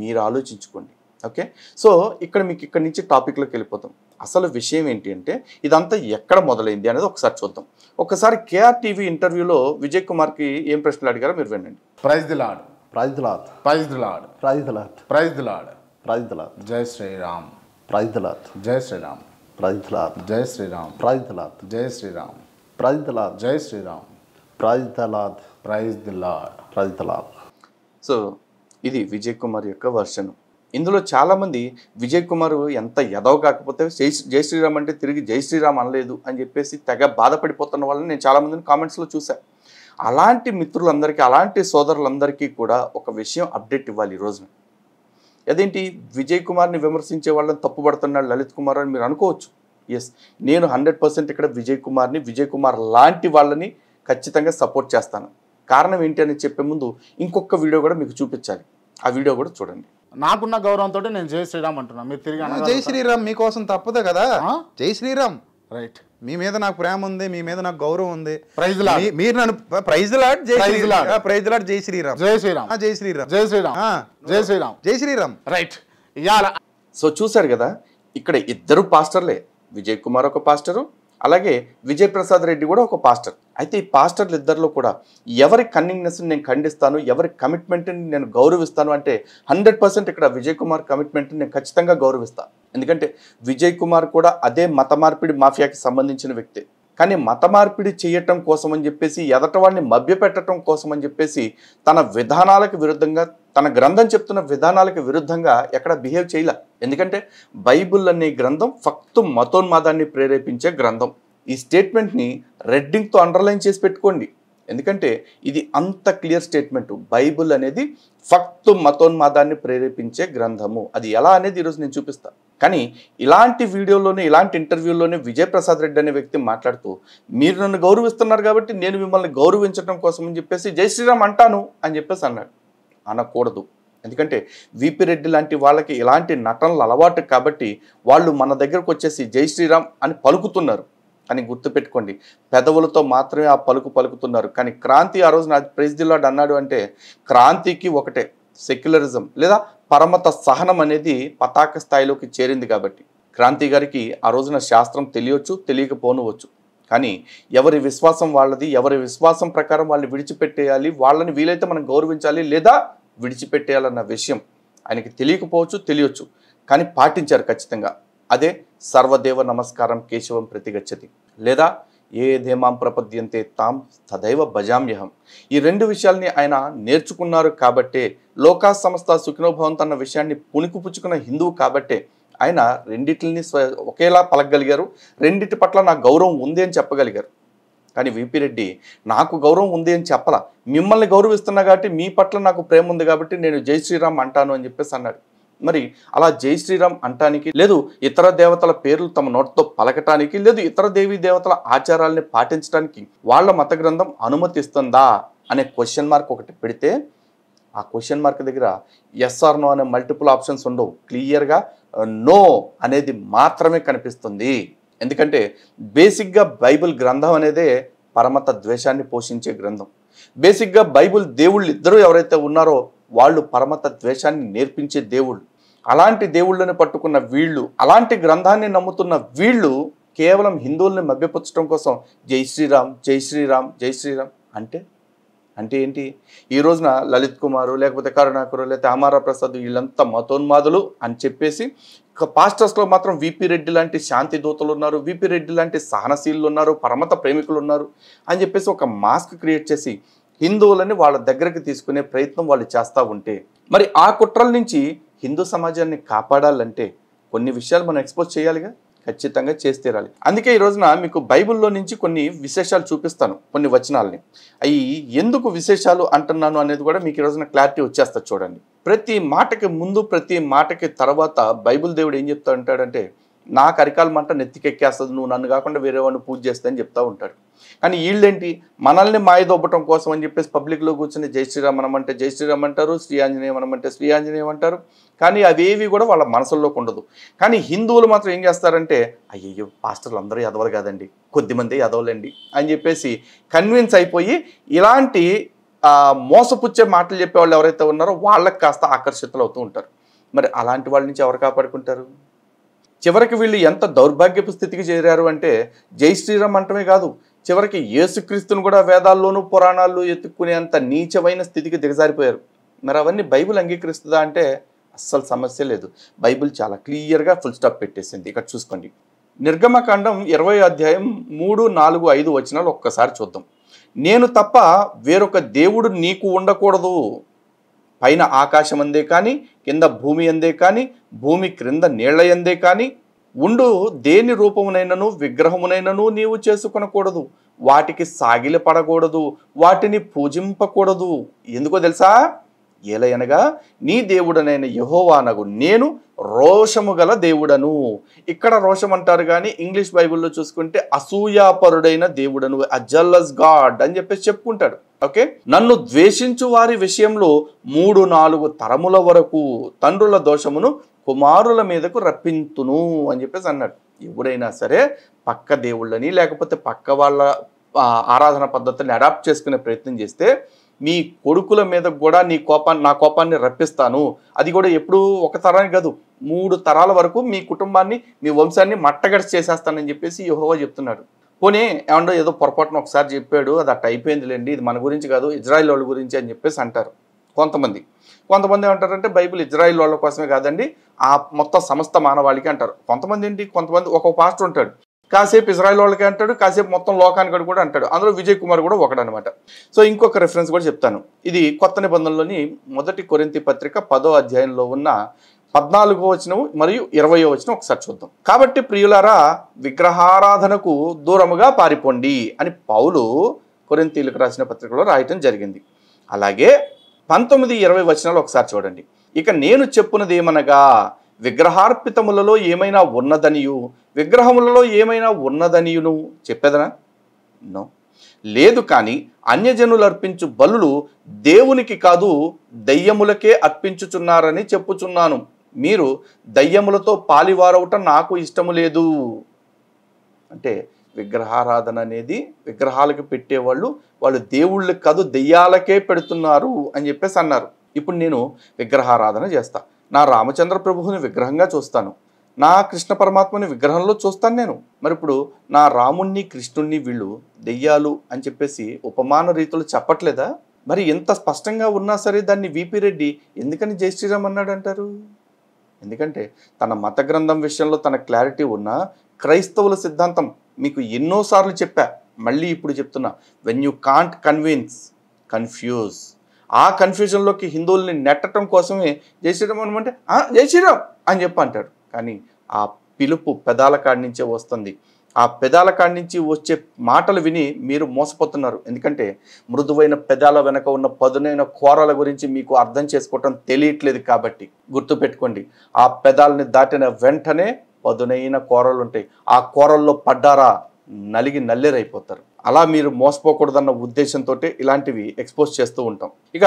మీరు ఆలోచించుకోండి. ఓకే, సో ఇక్కడ మీకు ఇక్కడి నుంచి టాపిక్లోకి వెళ్ళిపోతాం. అసలు విషయం ఏంటి అంటే ఇదంతా ఎక్కడ మొదలైంది అనేది ఒకసారి చూద్దాం. ఒకసారి KRTV ఇంటర్వ్యూలో విజయ్ కుమార్కి ఏం ప్రశ్నలు అడిగారో మీరు వినండి. Praise the lord, praise the lord, praise the lord, praise the lord, praise the lord, praise the lord, జై శ్రీరామ్, ప్రైజ్ ది లార్డ్, జై శ్రీరామ్, ప్రైజ్ ది లార్డ్, జై శ్రీరామ్, ప్రైజ్ ది లార్డ్, జై శ్రీరామ్, ప్రైజ్ ది లార్డ్, జై Shriram, praise the lord, praise the lord, praise the lord. So ఇది విజయ్ కుమార్ యొక్క వర్షన్. ఇందులో చాలామంది విజయ్ కుమార్ ఎంత ఎదవ కాకపోతే జై శ్రీరామ్ అంటే తిరిగి జై శ్రీరామ్ అనలేదు అని చెప్పేసి తెగ బాధపడిపోతున్న వాళ్ళని నేను చాలామందిని కామెంట్స్లో చూశాను. అలాంటి మిత్రులందరికీ, అలాంటి సోదరులందరికీ కూడా ఒక విషయం అప్డేట్ ఇవ్వాలి ఈ రోజున. అదేంటి విజయ్ కుమార్ని విమర్శించే వాళ్ళని తప్పుపడుతున్నాడు లలిత్ కుమార్ అని మీరు అనుకోవచ్చు. ఎస్, నేను 100% ఇక్కడ విజయ్ కుమార్ లాంటి వాళ్ళని ఖచ్చితంగా సపోర్ట్ చేస్తాను. కారణం ఏంటి అని చెప్పే ముందు ఇంకొక వీడియో కూడా మీకు చూపించాలి. ఆ వీడియో కూడా చూడండి. నాకున్న గౌరవంతో నేను జై శ్రీరామ్ అంటున్నా, మీరు తిరిగి జై శ్రీరామ్ మీకోసం తప్పదు కదా. జై శ్రీరామ్, రైట్. మీ మీద నాకు ప్రేమ ఉంది, మీ మీద నాకు గౌరవం ఉంది. ప్రైజ్ లార్డ్, మీరు నన్ను ప్రైజ్ లార్డ్, జై శ్రీరామ్, ప్రైజ్ లార్డ్, జై శ్రీరామ్, జై శ్రీరామ్, జై శ్రీరామ్, జై శ్రీరామ్, జై శ్రీరామ్, జై శ్రీరామ్, రైట్. ఇయాల సో చూశారు కదా, ఇక్కడ ఇద్దరు పాస్టర్లే. విజయ్ కుమార్ ఒక పాస్టరు, అలాగే విజయ్ ప్రసాద్ రెడ్డి కూడా ఒక పాస్టర్. అయితే ఈ పాస్టర్లు ఇద్దరిలో కూడా ఎవరి కన్నింగ్నెస్ని నేను ఖండిస్తాను, ఎవరి కమిట్మెంట్ని నేను గౌరవిస్తాను అంటే 100% ఇక్కడ విజయ్ కుమార్ కమిట్మెంట్ని నేను ఖచ్చితంగా గౌరవిస్తాను. ఎందుకంటే విజయ్ కుమార్ కూడా అదే మత మార్పిడి మాఫియాకి సంబంధించిన వ్యక్తి. కానీ మత మార్పిడి చేయటం కోసం అని చెప్పేసి, ఎదటవాడిని మభ్యపెట్టడం కోసం అని చెప్పేసి తన విధానాలకు విరుద్ధంగా, తన గ్రంథం చెప్తున్న విధానాలకు విరుద్ధంగా ఎక్కడ బిహేవ్ చేయలే. ఎందుకంటే బైబుల్ అనే గ్రంథం ఫక్తు మతోన్మాదాన్ని ప్రేరేపించే గ్రంథం. ఈ స్టేట్మెంట్ని రెడ్డింగ్తో అండర్లైన్ చేసి పెట్టుకోండి. ఎందుకంటే ఇది అంత క్లియర్ స్టేట్మెంట్. బైబుల్ అనేది ఫక్తు మతోన్మాదాన్ని ప్రేరేపించే గ్రంథము. అది ఎలా అనేది ఈరోజు నేను చూపిస్తాను. కానీ ఇలాంటి వీడియోలోనే, ఇలాంటి ఇంటర్వ్యూలోనే విజయ్ ప్రసాద్ రెడ్డి అనే వ్యక్తి మాట్లాడుతూ మీరు నన్ను గౌరవిస్తున్నారు కాబట్టి నేను మిమ్మల్ని గౌరవించడం కోసం అని చెప్పేసి జై శ్రీరామ్ అంటాను అని చెప్పేసి అన్నాడు. అనకూడదు. ఎందుకంటే విపి రెడ్డి లాంటి వాళ్ళకి ఇలాంటి నటనలు అలవాటు కాబట్టి వాళ్ళు మన దగ్గరకు వచ్చేసి జై శ్రీరామ్ అని పలుకుతున్నారు. కానీ గుర్తుపెట్టుకోండి, పెదవులతో మాత్రమే ఆ పలుకుతున్నారు. కానీ క్రాంతి ఆ రోజున ప్రైజ్ ది లార్డ్ అన్నాడు అంటే క్రాంతికి ఒకటే సెక్యులరిజం లేదా పరమత సహనం అనేది పతాక స్థాయిలోకి చేరింది. కాబట్టి క్రాంతి గారికి ఆ రోజున శాస్త్రం తెలియవచ్చు, తెలియకపోనవచ్చు. కానీ ఎవరి విశ్వాసం వాళ్ళది, ఎవరి విశ్వాసం ప్రకారం వాళ్ళని విడిచిపెట్టేయాలి, వాళ్ళని వీలైతే మనం గౌరవించాలి లేదా విడిచిపెట్టేయాలన్న విషయం ఆయనకి తెలియకపోవచ్చు, తెలియచ్చు. కానీ పాటించారు ఖచ్చితంగా. అదే సర్వదేవ నమస్కారం కేశవం ప్రతిగచ్చతి లేదా ఏ దేమాం ప్రపద్యంతే తాం తదైవ భజామ్యహం. ఈ రెండు విషయాల్ని ఆయన నేర్చుకున్నారు కాబట్టే, లోకా సంస్థ సుఖినోభవంతో అన్న విషయాన్ని పుణికిపుచ్చుకున్న హిందువు కాబట్టే ఆయన రెండిటిని ఒకేలా పలకగలిగారు. రెండిటి పట్ల నాకు గౌరవం ఉంది అని చెప్పగలిగారు. కానీ విపి రెడ్డి నాకు గౌరవం ఉంది అని చెప్పలా, మిమ్మల్ని గౌరవిస్తున్నా కాబట్టి మీ పట్ల నాకు ప్రేమ ఉంది కాబట్టి నేను జై శ్రీరామ్ అంటాను అని చెప్పేసి అన్నాడు. మరి అలా జై శ్రీరామ్ అంటానికి లేదు, ఇతర దేవతల పేర్లు తమ నోటితో పలకటానికి లేదు, ఇతర దేవీ దేవతల ఆచారాలని పాటించడానికి వాళ్ళ మత గ్రంథం అనుమతిస్తుందా అనే క్వశ్చన్ మార్క్ ఒకటి పెడితే, ఆ క్వశ్చన్ మార్క్ దగ్గర ఎస్ ఆర్ నో అనే మల్టిపుల్ ఆప్షన్స్ ఉండవు. క్లియర్గా నో అనేది మాత్రమే కనిపిస్తుంది. ఎందుకంటే బేసిక్గా బైబిల్ గ్రంథం అనేదే పరమత ద్వేషాన్ని పోషించే గ్రంథం. బేసిక్గా బైబిల్ దేవుళ్ళు ఇద్దరు ఎవరైతే ఉన్నారో వాళ్ళు పరమత ద్వేషాన్ని నేర్పించే దేవుళ్ళు. అలాంటి దేవుళ్ళని పట్టుకున్న వీళ్ళు, అలాంటి గ్రంథాన్ని నమ్ముతున్న వీళ్ళు కేవలం హిందువుల్ని మభ్యపుచ్చడం కోసం జై శ్రీరామ్, జై శ్రీరామ్, జై శ్రీరామ్ అంటే ఏంటి? ఈ రోజున లలిత్ కుమారు లేకపోతే కరుణాకరు లేకపోతే అమారా ప్రసాద్ వీళ్ళంతా మతోన్మాదులు అని చెప్పేసి, పాస్టర్స్లో మాత్రం విపి రెడ్డి లాంటి శాంతి దూతలు ఉన్నారు, విపి రెడ్డి లాంటి సహనశీలు ఉన్నారు, పరమత ప్రేమికులు ఉన్నారు అని చెప్పేసి ఒక మాస్క్ క్రియేట్ చేసి హిందువులని వాళ్ళ దగ్గరికి తీసుకునే ప్రయత్నం వాళ్ళు చేస్తూ ఉంటే, మరి ఆ కుట్రల నుంచి హిందూ సమాజాన్ని కాపాడాలంటే కొన్ని విషయాలు మనం ఎక్స్పోజ్ చేయాలిగా, ఖచ్చితంగా చేసి తీరాలి. అందుకే ఈ రోజున మీకు బైబిల్లో నుంచి కొన్ని విశేషాలు చూపిస్తాను, కొన్ని వచనాలని. అవి ఎందుకు విశేషాలు అంటున్నాను అనేది కూడా మీకు ఈ రోజున క్లారిటీ వచ్చేస్తుంది. చూడండి, ప్రతి మాటకి ముందు ప్రతి మాటకి తర్వాత బైబిల్ దేవుడు ఏం చెప్తా ఉంటాడంటే, నాకు అరికాల మంట నెత్తికెక్కేస్తుంది, నువ్వు నన్ను కాకుండా వేరే వాడిని పూజ చేస్తా అని చెప్తా ఉంటాడు. కానీ వీళ్ళేంటి మనల్ని మాయదొబ్బటం కోసం అని చెప్పేసి పబ్లిక్లో కూర్చొని జై శ్రీరామ్ అనమంటే జై శ్రీరామ్ అంటారు, శ్రీ ఆంజనేయం అనమంటే శ్రీ ఆంజనేయం అంటారు. కానీ అవేవి కూడా వాళ్ళ మనసుల్లోకి ఉండదు. కానీ హిందువులు మాత్రం ఏం చేస్తారంటే అయ్యయ్యో పాస్టర్లు అందరూ ఎదవలు కాదండి, కొద్దిమంది ఎదవలండి అని చెప్పేసి కన్విన్స్ అయిపోయి ఇలాంటి మోసపుచ్చే మాటలు చెప్పేవాళ్ళు ఎవరైతే ఉన్నారో వాళ్ళకి కాస్త ఆకర్షితులు అవుతూ ఉంటారు. మరి అలాంటి వాళ్ళ నుంచి ఎవరు కాపాడుకుంటారు? చివరికి వీళ్ళు ఎంత దౌర్భాగ్యపు స్థితికి చేరారు అంటే జై శ్రీరామ్ అంటమే కాదు, చివరికి యేసుక్రీస్తుని కూడా వేదాల్లోనూ పురాణాల్లో ఎత్తుక్కునేంత నీచమైన స్థితికి దిగజారిపోయారు. మరి అవన్నీ బైబిల్ అంగీకరిస్తుందా అంటే అస్సలు సమస్య లేదు. బైబిల్ చాలా క్లియర్గా ఫుల్ స్టాప్ పెట్టేసింది. ఇక్కడ చూసుకోండి, నిర్గమకాండం 20 అధ్యాయం 3, 4, 5 వచనాలు ఒక్కసారి చూద్దాం. నేను తప్ప వేరొక దేవుడు నీకు ఉండకూడదు, పైన ఆకాశం అందే కానీ కింద భూమి అందే కానీ భూమి క్రింద నీళ్ల యందే కానీ ఉండు దేని రూపమునైనను విగ్రహమునైనను నీవు చేసుకొనకూడదు, వాటికి సాగిలి పడకూడదు, వాటిని పూజింపకూడదు. ఎందుకో తెలుసా? ఏలయనగా నీ దేవుడనైన యెహోవానగు నేను రోషము గల దేవుడను. ఇక్కడ రోషం అంటారు కానీ ఇంగ్లీష్ బైబిల్లో చూసుకుంటే అసూయాపరుడైన దేవుడను, అ జెలస్ గాడ్ అని చెప్పేసి చెప్పుకుంటాడు. ఓకే, నన్ను ద్వేషించు వారి విషయంలో 3-4 తరముల వరకు తండ్రుల దోషమును కుమారుల మీదకు రప్పింతును అని చెప్పేసి అన్నాడు. ఎవడైనా సరే పక్క దేవుళ్ళని లేకపోతే పక్క వాళ్ళ ఆరాధన పద్ధతిని అడాప్ట్ చేసుకునే ప్రయత్నం చేస్తే మీ కొడుకుల మీద కూడా నా కోపాన్ని రప్పిస్తాను. అది కూడా ఎప్పుడు ఒక తరానికి కాదు, 3 తరాల వరకు మీ కుటుంబాన్ని మీ వంశాన్ని మట్టగడిచి చేసేస్తానని చెప్పేసి యెహోవా చెప్తున్నాడు. పోనీ ఏమన్నా ఏదో పొరపాటున ఒకసారి చెప్పాడు, అది అట్ట అయిపోయిందిలేండి, ఇది మన గురించి కాదు ఇజ్రాయిల్ వాళ్ళ గురించి అని చెప్పేసి అంటారు కొంతమంది. ఏమంటారంటే బైబిల్ ఇజ్రాయిల్ వాళ్ళ కోసమే కాదండి, ఆ మొత్తం సమస్త మానవాళికి అంటారు. కొంతమంది ఒక పాస్టర్ ఉంటాడు, కాసేపు ఇజ్రాయిల్ వాళ్ళకి అంటాడు, కాసేపు మొత్తం లోకానికి కూడా అంటాడు. అందులో విజయ్ కుమార్ కూడా ఒకడనమాట. సో ఇంకొక రెఫరెన్స్ కూడా చెప్తాను. ఇది కొత్త నిబంధనలోని 1 కొరింథీ పత్రిక 10వ అధ్యాయంలో ఉన్న 14వ వచనం మరియు 20వ వచనం ఒకసారి చూద్దాం. కాబట్టి ప్రియులారా విగ్రహారాధనకు దూరముగా పారిపోండి అని పౌలు కొరింథీయులకు రాసిన పత్రికలో రాయటం జరిగింది. అలాగే 19-20 వచనాలు ఒకసారి చూడండి. ఇక నేను చెప్పున్నది ఏమనగా విగ్రహార్పితములలో ఏమైనా ఉన్నదనియు విగ్రహములలో ఏమైనా ఉన్నదనియును చెప్పేదనా? నో, లేదు. కానీ అన్యజనులు అర్పించు బలులు దేవునికి కాదు దయ్యములకే అర్పించుచున్నారని చెప్పుచున్నాను. మీరు దయ్యములతో పాలివారవట నాకు ఇష్టము లేదు. అంటే విగ్రహారాధన అనేది విగ్రహాలకు పెట్టేవాళ్ళు దేవుళ్ళకి కాదు దెయ్యాలకే పెడుతున్నారు అని చెప్పేసి అన్నారు. ఇప్పుడు నేను విగ్రహారాధన చేస్తా, నా రామచంద్ర ప్రభువుని విగ్రహంగా చూస్తాను, నా కృష్ణ పరమాత్మని విగ్రహంలో చూస్తాను నేను. మరి ఇప్పుడు నా రాముణ్ణి కృష్ణుణ్ణి వీళ్ళు దెయ్యాలు అని చెప్పేసి ఉపమాన రీతులు చెప్పట్లేదా? మరి ఎంత స్పష్టంగా ఉన్నా సరే దాన్ని విపి రెడ్డి ఎందుకని జై శ్రీరామ్ అన్నాడు అంటారు? ఎందుకంటే తన మత గ్రంథం విషయంలో తన క్లారిటీ ఉన్న క్రైస్తవుల సిద్ధాంతం మీకు ఎన్నోసార్లు చెప్పా, మళ్ళీ ఇప్పుడు చెప్తున్నా, వెన్ యూ కాంట్ కన్ఫ్యూజ్. ఆ కన్ఫ్యూజన్లోకి హిందువుల్ని నెట్టడం కోసమే జై శ్రీరామ్ అనమంటే జై శ్రీరామ్ అని చెప్పి అంటాడు. కానీ ఆ పిలుపు పెదాల కాడి నుంచే వస్తుంది. ఆ పెదాల కాడి నుంచి వచ్చే మాటలు విని మీరు మోసపోతున్నారు. ఎందుకంటే మృదువైన పెదాల వెనక ఉన్న పదునైన కోరల గురించి మీకు అర్థం చేసుకోవటం తెలియట్లేదు. కాబట్టి గుర్తుపెట్టుకోండి, ఆ పెదాలని దాటిన వెంటనే పదునైన కోరలు ఉంటాయి. ఆ కోరల్లో పడ్డారా నలిగి నల్లేరైపోతారు. అలా మీరు మోసపోకూడదన్న ఉద్దేశంతో ఇలాంటివి ఎక్స్పోజ్ చేస్తూ ఉంటాం. ఇక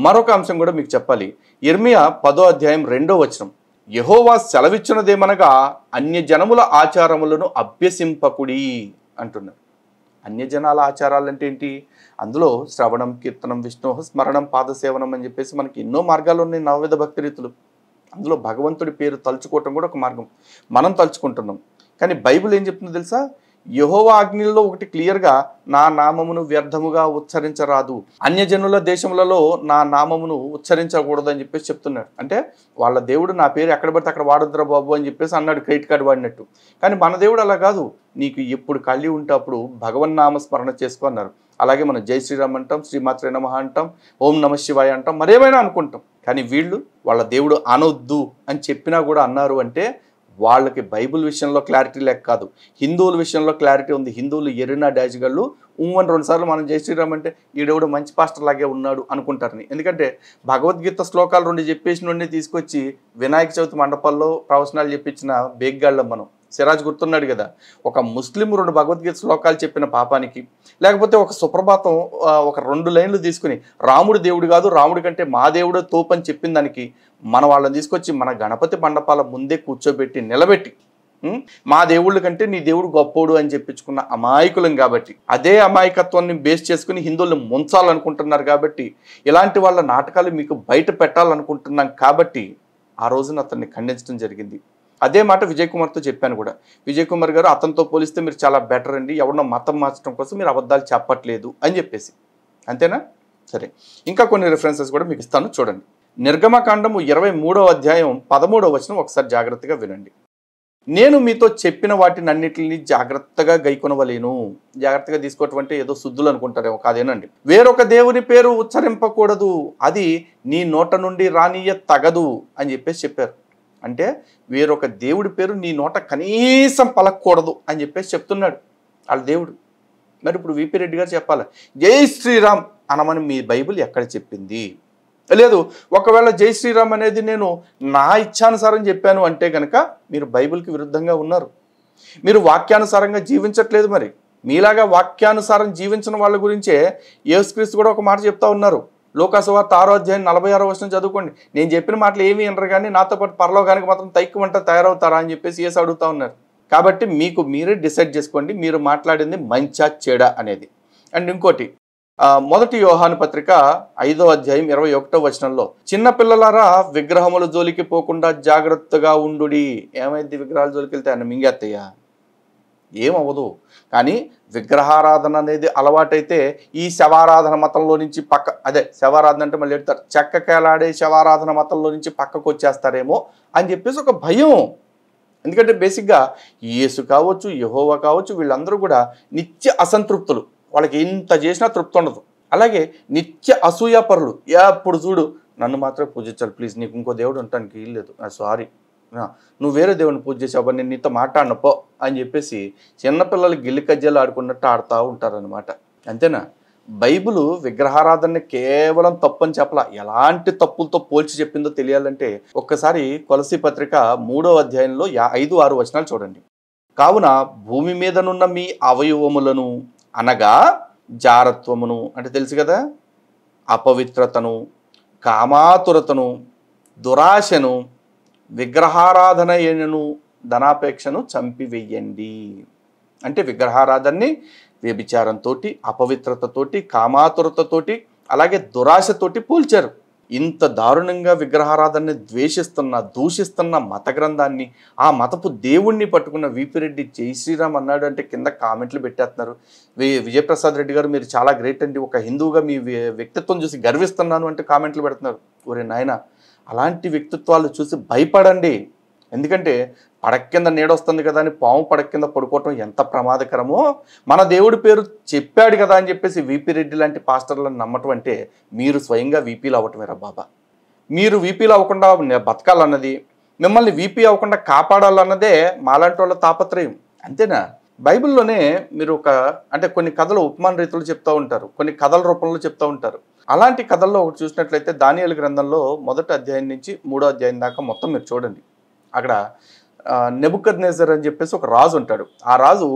మరొక అంశం కూడా మీకు చెప్పాలి. ఇర్మియా 10వ అధ్యాయం 2వ వచనం, యెహోవా సెలవిచ్చినదేమనగా అన్యజనముల ఆచారములను అభ్యసింపకుడి అంటున్నారు. అన్యజనాల ఆచారాలు అంటే ఏంటి? అందులో శ్రవణం, కీర్తనం, విష్ణు స్మరణం, పాదసేవనం అని చెప్పేసి మనకి ఎన్నో మార్గాలు ఉన్నాయి, నవవిధ భక్తి రీతులు. అందులో భగవంతుడి పేరు తలుచుకోవటం కూడా ఒక మార్గం. మనం తలుచుకుంటున్నాం. కానీ బైబిల్ ఏం చెప్తుందో తెలుసా? యెహోవా ఆజ్ఞల్లో ఒకటి క్లియర్గా, నా నామమును వ్యర్థముగా ఉచ్చరించరాదు, అన్యజనుల దేశములలో నా నామమును ఉచ్చరించకూడదు అని చెప్పేసి చెప్తున్నాడు. అంటే వాళ్ళ దేవుడు నా పేరు ఎక్కడ పడితే అక్కడ వాడొద్దురా బాబు అని చెప్పేసి అన్నాడు, క్రెడిట్ కార్డు వాడినట్టు. కానీ మన దేవుడు అలా కాదు, నీకు ఎప్పుడు ఖాళీ ఉంటే అప్పుడు భగవన్నామ స్మరణ చేసుకో అన్నారు. అలాగే మనం జై శ్రీరామ్ అంటాం, శ్రీమాత్రే నమః అంటాం, ఓం నమ శివాయ అంటాం, మరేమైనా అనుకుంటాం. కానీ వీళ్ళు వాళ్ళ దేవుడు అనొద్దు అని చెప్పినా కూడా అన్నారు. అంటే వాళ్ళకి బైబిల్ విషయంలో క్లారిటీ లేక కాదు, హిందువుల విషయంలో క్లారిటీ ఉంది. హిందువులు ఎరినా డాజిగళ్ళు 2 సార్లు మనం జై శ్రీరామ్ అంటే ఈడెవడు మంచి పాస్టర్ లాగే ఉన్నాడు అనుకుంటారని. ఎందుకంటే భగవద్గీత శ్లోకాలు 2 చెప్పేసిన తీసుకొచ్చి వినాయక చవితి మండపాల్లో ప్రవచనాలు చెప్పించిన బేగ్గాళ్ళం మనం. సిరాజ్ గుర్తున్నాడు కదా, ఒక ముస్లిం 2 భగవద్గీత శ్లోకాలు చెప్పిన పాపానికి, లేకపోతే ఒక సుప్రభాతం ఒక 2 లైన్లు తీసుకుని రాముడు దేవుడు కాదు, రాముడి కంటే మా దేవుడే తోపు అని చెప్పిన దానికి మన వాళ్ళని తీసుకొచ్చి మన గణపతి మండపాల ముందే కూర్చోబెట్టి నిలబెట్టి మా దేవుళ్ళ కంటే నీ దేవుడు గొప్పోడు అని చెప్పించుకున్న అమాయకులం కాబట్టి, అదే అమాయకత్వాన్ని బేస్ చేసుకుని హిందువులను ముంచాలనుకుంటున్నారు కాబట్టి, ఇలాంటి వాళ్ళ నాటకాలు మీకు బయట పెట్టాలనుకుంటున్నాం కాబట్టి ఆ రోజున అతన్ని ఖండించడం జరిగింది. అదే మాట విజయ్ కుమార్తో చెప్పాను కూడా. విజయ్ కుమార్ గారు అతనితో పోలిస్తే మీరు చాలా బెటర్ అండి, ఎవరినో మతం మార్చడం కోసం మీరు అబద్ధాలు చెప్పట్లేదు అని చెప్పేసి. అంతేనా? సరే, ఇంకా కొన్ని రిఫరెన్సెస్ కూడా మీకు ఇస్తాను చూడండి. నిర్గమకాండము 23వ అధ్యాయం 13వ వచనం ఒకసారి జాగ్రత్తగా వినండి. నేను మీతో చెప్పిన వాటినన్నిటిని జాగ్రత్తగా గైకొనవలేను. జాగ్రత్తగా తీసుకోవటం ఏదో శుద్ధులు అనుకుంటారేమో, కాదేనండి. వేరొక దేవుని పేరు ఉచ్చరింపకూడదు, అది నీ నోట నుండి రానియ తగదు అని చెప్పారు. అంటే వేరొక దేవుడి పేరు నీ నోట కనీసం పలకూడదు అని చెప్తున్నాడు వాళ్ళ దేవుడు. మరి ఇప్పుడు విపి రెడ్డి గారు చెప్పాలి, జై శ్రీరామ్ అనమని మీ బైబిల్ ఎక్కడ చెప్పింది? లేదు, ఒకవేళ జై శ్రీరామ్ అనేది నేను నా ఇచ్ఛానుసారం చెప్పాను అంటే కనుక మీరు బైబిల్కి విరుద్ధంగా ఉన్నారు, మీరు వాక్యానుసారంగా జీవించట్లేదు. మరి మీలాగా వాక్యానుసారం జీవించిన వాళ్ళ గురించే యేసుక్రీస్తు కూడా ఒక మాట చెప్తా ఉన్నారు. లోకాసువార్త 6వ అధ్యాయం 46వ వచనం చదువుకోండి. నేను చెప్పిన మాటలు ఏమీ వినరు కానీ నాతో పాటు పరలోకానికి మాత్రం తైక్కుమంట తయారవుతారా అని చెప్పేసి యేసు అడుగుతా ఉన్నారు. కాబట్టి మీకు మీరే డిసైడ్ చేసుకోండి, మీరు మాట్లాడింది మంచా చెడా అనేది. అండ్ ఇంకోటి, మొదటి యోహాను పత్రిక 5వ అధ్యాయం 21వ వచనంలో, చిన్న పిల్లలారా విగ్రహముల జోలికి పోకుండా జాగ్రత్తగా ఉండుడి. ఏమైంది? విగ్రహాల జోలికి వెళ్తే ఆయన మింగేత్తయ్యా? ఏమవ్వదు. కానీ విగ్రహారాధన అనేది అలవాటైతే ఈ శవారాధన మతంలో నుంచి శవారాధన అంటే మళ్ళీ ఎడతారు, చెక్కకేలాడే శవారాధన మతంలో నుంచి పక్కకు వచ్చేస్తారేమో అని చెప్పేసి ఒక భయం. ఎందుకంటే బేసిక్గా యేసు కావచ్చు, యెహోవా కావచ్చు, వీళ్ళందరూ కూడా నిత్య అసంతృప్తులు. వాళ్ళకి ఎంత చేసినా తృప్తి ఉండదు. అలాగే నిత్య అసూయాపరులు. ఎప్పుడు చూడు నన్ను మాత్రం పూజించాలి ప్లీజ్, నీకు ఇంకో దేవుడు ఉంటానికి వీల్లేదు, సారీ, నువ్వు వేరే దేవుడిని పూజ చేసావు, నేను నీతో మాట్లాడినపో అని చెప్పేసి చిన్నపిల్లలు గిల్లి కజ్జాలు ఆడుకున్నట్టు ఆడుతూ ఉంటారనమాట. అంతేనా? బైబిలు విగ్రహారాధనని కేవలం తప్పని చెప్పలా, ఎలాంటి తప్పులతో పోల్చి చెప్పిందో తెలియాలంటే ఒక్కసారి కొలసీ పత్రిక 3వ అధ్యాయంలో 5-6 వచనాలు చూడండి. కావున భూమి మీదనున్న మీ అవయవములను అనగా జారత్వమును అంటే తెలుసు కదా, అపవిత్రతను, కామాతురతను, దురాశను, విగ్రహారాధన అయినను ధనాపేక్షను చంపివేయండి. అంటే విగ్రహారాధనని వ్యభిచారంతో, అపవిత్రతతోటి, కామాతురతతోటి, అలాగే దురాశతోటి పోల్చారు. ఇంత దారుణంగా విగ్రహారాధనని దూషిస్తున్న మత గ్రంథాన్ని, ఆ మతపు దేవుణ్ణి పట్టుకున్న విపి రెడ్డి జై శ్రీరామ్ అన్నాడు అంటే కింద కామెంట్లు పెట్టేస్తున్నారు. విజయప్రసాద్ రెడ్డి గారు మీరు చాలా గ్రేట్ అండి, ఒక హిందువుగా మీ వ్యక్తిత్వం చూసి గర్విస్తున్నాను అంటే కామెంట్లు పెడుతున్నారు. ఒరే నాయన, అలాంటి వ్యక్తిత్వాలు చూసి భయపడండి. ఎందుకంటే పడక కింద నీడొస్తుంది కదా అని పాము పడక కింద పడుకోవటం ఎంత ప్రమాదకరమో, మన దేవుడి పేరు చెప్పాడు కదా అని చెప్పేసి విపి రెడ్డి లాంటి పాస్టర్లను నమ్మటం అంటే మీరు స్వయంగా వీపీలు అవ్వటమేరా బాబా. మీరు వీపీలు అవ్వకుండా బతకాలన్నది, మిమ్మల్ని వీపీ అవ్వకుండా కాపాడాలన్నదే మాలాంటి వాళ్ళ తాపత్రయం. అంతేనా? బైబిల్లోనే మీరు అంటే కొన్ని కథలు ఉపమాన రీతులు చెప్తూ ఉంటారు, కొన్ని కథల రూపంలో చెప్తూ ఉంటారు. అలాంటి కథల్లో ఒకటి చూసినట్లయితే దానియేలు గ్రంథంలో 1వ అధ్యాయం నుంచి 3వ అధ్యాయం దాకా మొత్తం మీరు చూడండి. అక్కడ నెబుకద్నెజర్ అని చెప్పేసి ఒక రాజు ఉంటాడు. ఆ రాజు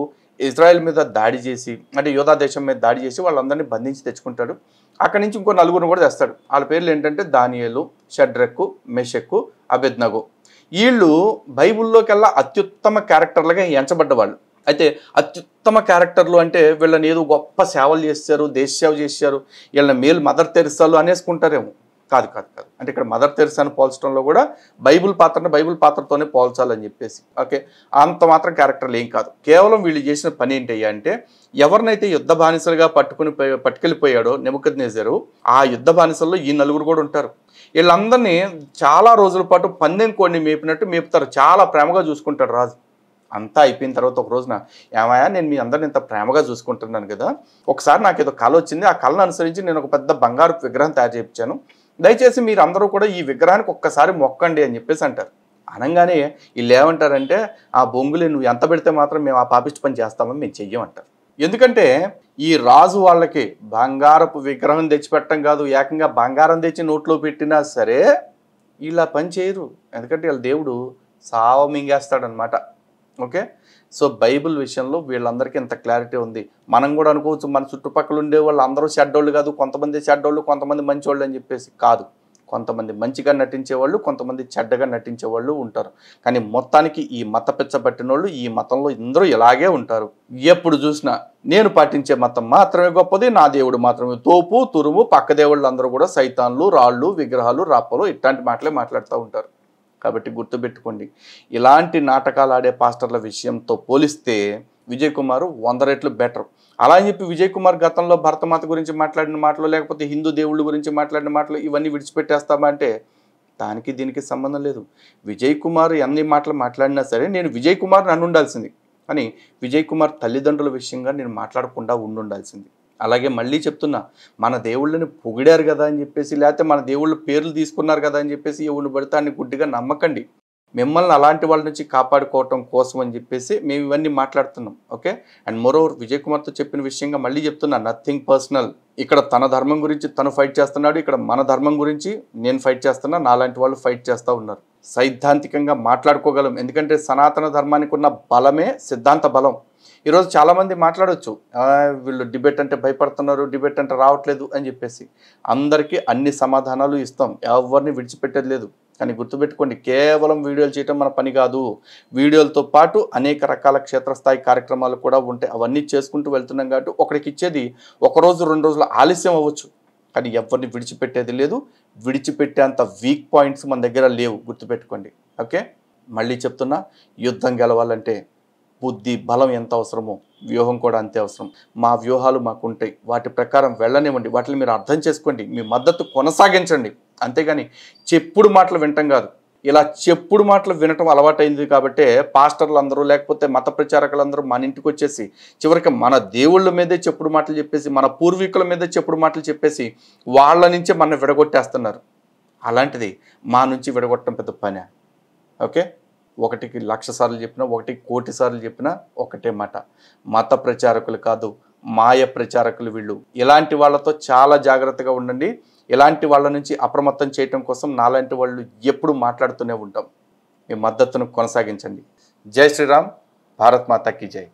ఇజ్రాయెల్ మీద దాడి చేసి, అంటే యోధా దేశం మీద దాడి చేసి వాళ్ళందరినీ బంధించి తెచ్చుకుంటాడు. అక్కడి నుంచి ఇంకో 4 కూడా తెస్తాడు. వాళ్ళ పేర్లు ఏంటంటే దానియేలు, షడ్రకు, మెషక్కు, అబెద్నగో. వీళ్ళు బైబిల్లోకెల్లా అత్యుత్తమ క్యారెక్టర్లుగా ఎంచబడ్డవాళ్ళు. అయితే అత్యుత్తమ క్యారెక్టర్లు అంటే వీళ్ళని ఏదో గొప్ప సేవలు చేశారు, దేశ సేవ చేశారు, వీళ్ళని మేలు మదర్ తెరిసాలు అనేసుకుంటారేమో. కాదు. అంటే ఇక్కడ మదర్ తెరిసాను పోల్చడంలో కూడా బైబిల్ పాత్రతోనే పోల్చాలని చెప్పేసి, ఓకే, అంత మాత్రం క్యారెక్టర్లు ఏం కాదు. కేవలం వీళ్ళు చేసిన పని ఏంటయ్యా అంటే, ఎవరినైతే యుద్ధ బానిసలుగా పట్టుకెళ్ళిపోయాడో నెబుకద్నెజరు, ఆ యుద్ధ బానిసల్లో ఈ 4 కూడా ఉంటారు. వీళ్ళందరినీ చాలా రోజుల పాటు పందెం కోడిని మేపుతారు. చాలా ప్రేమగా చూసుకుంటాడు రాజు. అంతా అయిపోయిన తర్వాత ఒక రోజున, ఏమయ్యా నేను మీ అందరిని ఇంత ప్రేమగా చూసుకుంటున్నాను కదా, ఒకసారి నాకు ఏదో కళ వచ్చింది, ఆ కళను అనుసరించి నేను ఒక పెద్ద బంగారు విగ్రహం తయారు చేయించాను, దయచేసి మీరు అందరూ కూడా ఈ విగ్రహానికి ఒక్కసారి మొక్కండి అని చెప్పేసి అంటారు. అనగానే వీళ్ళు ఏమంటారంటే, ఆ బొంగులే నువ్వు ఎంత పెడితే మాత్రం మేము ఆ పాపిష్టి పని చేస్తామని మేము చెయ్యమంటారు. ఎందుకంటే ఈ రాజు వాళ్ళకి బంగారపు విగ్రహం తెచ్చిపెట్టడం కాదు, ఏకంగా బంగారం తెచ్చి నోట్లో పెట్టినా సరే వీళ్ళు ఆ పని చేయరు. ఎందుకంటే వీళ్ళ దేవుడు సావ మింగేస్తాడనమాట. ఓకే. సో బైబిల్ విషయంలో వీళ్ళందరికీ ఇంత క్లారిటీ ఉంది. మనం కూడా అనుకోవచ్చు మన చుట్టుపక్కల ఉండే వాళ్ళు అందరూ చెడ్డోళ్ళు కాదు, కొంతమంది చెడ్డోళ్ళు కొంతమంది మంచోళ్ళు అని చెప్పేసి. కాదు, కొంతమంది మంచిగా నటించేవాళ్ళు, కొంతమంది చెడ్డగా నటించేవాళ్ళు ఉంటారు. కానీ మొత్తానికి ఈ మత పిచ్చబట్టిన వాళ్ళు ఈ మతంలో అందరూ ఇలాగే ఉంటారు. ఎప్పుడు చూసినా నేను పాటించే మతం మాత్రమే గొప్పది, నా దేవుడు మాత్రమే తోపు తురుము, పక్క దేవుళ్ళు అందరూ కూడా సైతాన్లు, రాళ్ళు, విగ్రహాలు, రాప్పలు ఇట్లాంటి మాటలే మాట్లాడుతూ ఉంటారు. కాబట్టి గుర్తుపెట్టుకోండి, ఇలాంటి నాటకాలు ఆడే పాస్టర్ల విషయంతో పోలిస్తే విజయ్ కుమార్ 100 రెట్లు బెటర్. అలా అని చెప్పి విజయ్ కుమార్ గతంలో భరతమాత గురించి మాట్లాడిన మాటలు, లేకపోతే హిందూ దేవుళ్ళ గురించి మాట్లాడిన మాటలు ఇవన్నీ విడిచిపెట్టేస్తామా అంటే దానికి దీనికి సంబంధం లేదు. విజయ్ కుమార్ ఎన్ని మాటలు మాట్లాడినా సరే నేను విజయ్ కుమార్ నన్ను ఉండాల్సింది, కానీ విజయ్ కుమార్ తల్లిదండ్రుల విషయంగా నేను మాట్లాడకుండా ఉండాల్సింది. అలాగే మళ్ళీ చెప్తున్నా, మన దేవుళ్ళని పొగిడారు కదా అని చెప్పేసి, లేకపోతే మన దేవుళ్ళ పేర్లు తీసుకున్నారు కదా అని చెప్పేసి ఎవరిని పడితే అన్ని గుడ్డిగా నమ్మకండి. మిమ్మల్ని అలాంటి వాళ్ళ నుంచి కాపాడుకోవటం కోసం అని చెప్పేసి మేము ఇవన్నీ మాట్లాడుతున్నాం. ఓకే. అండ్ మోరోవర్ విజయ్ కుమార్తో చెప్పిన విషయంగా మళ్ళీ చెప్తున్నా, నథింగ్ పర్సనల్. ఇక్కడ తన ధర్మం గురించి తను ఫైట్ చేస్తున్నాడు, ఇక్కడ మన ధర్మం గురించి నేను ఫైట్ చేస్తున్నా, నాలాంటి వాళ్ళు ఫైట్ చేస్తూ ఉన్నారు. సైద్ధాంతికంగా మాట్లాడుకోగలం, ఎందుకంటే సనాతన ధర్మానికి ఉన్న బలమే సిద్ధాంత బలం. ఈరోజు చాలామంది మాట్లాడవచ్చు, వీళ్ళు డిబేట్ అంటే భయపడుతున్నారు, డిబేట్ అంటే రావట్లేదు అని చెప్పేసి. అందరికీ అన్ని సమాధానాలు ఇస్తాం, ఎవరిని విడిచిపెట్టేది లేదు. కానీ గుర్తుపెట్టుకోండి, కేవలం వీడియోలు చేయటం మన పని కాదు. వీడియోలతో పాటు అనేక రకాల క్షేత్రస్థాయి కార్యక్రమాలు కూడా ఉంటాయి. అవన్నీ చేసుకుంటూ వెళ్తున్నాం కాబట్టి ఒకరికి ఇచ్చేది 1 రోజు 2 రోజులు ఆలస్యం అవ్వచ్చు, కానీ ఎవరిని విడిచిపెట్టేది లేదు. విడిచిపెట్టేంత వీక్ పాయింట్స్ మన దగ్గర లేవు, గుర్తుపెట్టుకోండి. ఓకే. మళ్ళీ చెప్తున్నా, యుద్ధం గెలవాలంటే బుద్ధి బలం ఎంత అవసరమో వ్యూహం కూడా అంతే అవసరం. మా వ్యూహాలు మాకుంటాయి, వాటి ప్రకారం వెళ్ళనివ్వండి, వాటిని మీరు అర్థం చేసుకోండి, మీ మద్దతు కొనసాగించండి. అంతేగాని చెప్పుడు మాటలు వినటం కాదు. ఇలా చెప్పుడు మాటలు వినటం అలవాటైంది కాబట్టి పాస్టర్లు అందరూ లేకపోతే మత ప్రచారకులందరూ మన ఇంటికి వచ్చేసి చివరికి మన దేవుళ్ళ మీదే చెప్పుడు మాటలు చెప్పేసి, మన పూర్వీకుల మీదే చెప్పుడు మాటలు చెప్పేసి వాళ్ళ నుంచే మన విడగొట్టేస్తున్నారు. అలాంటిది మా నుంచి విడగొట్టడం పెద్ద పని. ఓకే. 1కి 1,00,000 సార్లు చెప్పినా, 1కి 1,00,00,000 సార్లు చెప్పినా ఒకటే మాట, మత ప్రచారకులు కాదు, మాయ ప్రచారకులు వీళ్ళు. ఇలాంటి వాళ్ళతో చాలా జాగ్రత్తగా ఉండండి. ఇలాంటి వాళ్ళ నుంచి అప్రమత్తం చేయటం కోసం నాలాంటి వాళ్ళు ఎప్పుడు మాట్లాడుతూనే ఉంటాం. మీ మద్దతును కొనసాగించండి. జై శ్రీరామ్. భారత్ మాతా కీ జై.